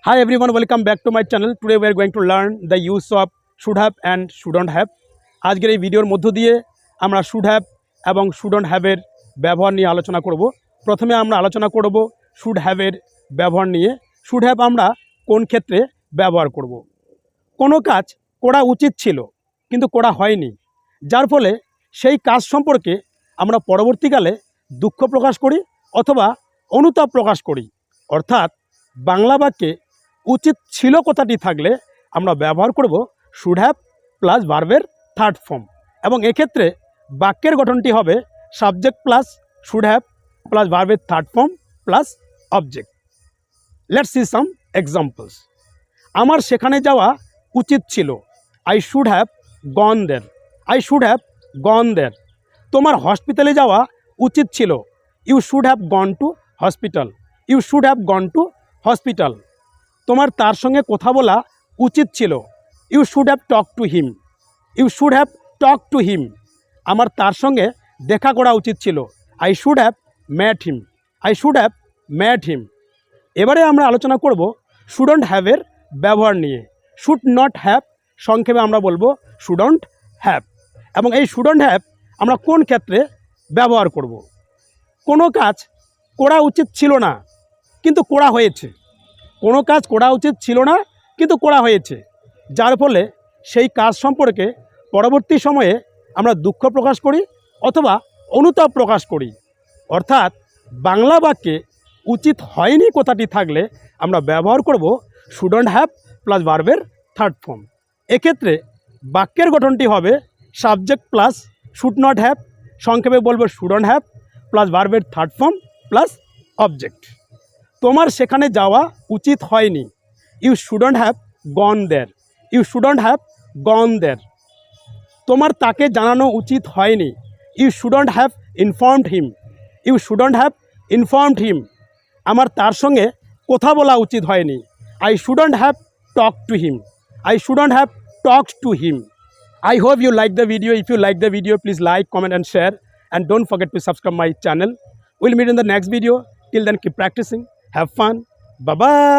Hi everyone, welcome back to my channel. Today we are going to learn the use of should have and shouldn't have. আজকের এই ভিডিওর মধ্য দিয়ে আমরা should have এবং shouldn't have এর ব্যবহার নিয়ে আলোচনা করব। প্রথমে আমরা আলোচনা করব should have এর ব্যবহার নিয়ে। should have আমরা কোন ক্ষেত্রে ব্যবহার করব। কোনো কাজ করা উচিত ছিল কিন্তু করা হয়নি, যার ফলে সেই কাজ সম্পর্কে আমরা পরবর্তীকালে দুঃখ প্রকাশ করি অথবা অনুতাপ প্রকাশ করি। অর্থাৎ বাংলা বাক্যে উচিত ছিল কথাটি থাকলে আমরা ব্যবহার করব শুড হ্যাভ প্লাস ভার্বের থার্ড ফর্ম, এবং এক্ষেত্রে বাক্যের গঠনটি হবে subject plus should have plus ভার্বের third form plus object. Let's see some examples. আমার সেখানে যাওয়া উচিত ছিল, I should have gone there. I should have gone there. তোমার হসপিটালে যাওয়া উচিত ছিল, you should have gone to hospital. You should have gone to hospital. তোমার তার সঙ্গে কথা বলা উচিত ছিল, you should have talk to him. You should have talk to him. আমার তার সঙ্গে দেখা করা উচিত ছিল, I should have met him. I should have met him. এবারে আমরা আলোচনা করব শুডন্ট হ্যাভের ব্যবহার নিয়ে। শুড নট হ্যাভ সংক্ষেপে আমরা বলবো শুডন্ট হ্যাভ। এবং এই শুডন্ট হ্যাভ আমরা কোন ক্ষেত্রে ব্যবহার করব। কোনো কাজ করা উচিত ছিল না কিন্তু করা হয়েছে। কোনো কাজ করা উচিত ছিল না কিন্তু করা হয়েছে, যার ফলে সেই কাজ সম্পর্কে পরবর্তী সময়ে আমরা দুঃখ প্রকাশ করি অথবা অনুতাপ প্রকাশ করি। অর্থাৎ বাংলা বাক্যে উচিত হয়নি কথাটি থাকলে আমরা ব্যবহার করব শুডন্ট হ্যাভ প্লাস ভার্বের থার্ড ফর্ম। এক্ষেত্রে বাক্যের গঠনটি হবে subject plus should not have, সংক্ষেপে বলবো শুডন্ট হ্যাভ প্লাস ভার্বের থার্ড ফর্ম প্লাস অবজেক্ট। তোমার সেখানে যাওয়া উচিত হয়নি, you shouldn't have gone there. You shouldn't have gone there. তোমার তাকে জানানো উচিত হয়নি, you shouldn't have informed him. You shouldn't have informed him. আমার তার সঙ্গে কথা বলা উচিত হয়নি, I shouldn't have talk to him. I shouldn't have talked to him. I hope you like the video. If you like the video, please like, comment and share, and don't forget to subscribe my channel. We'll meet in the next video. Till then, keep practicing. Have fun. Bye-bye.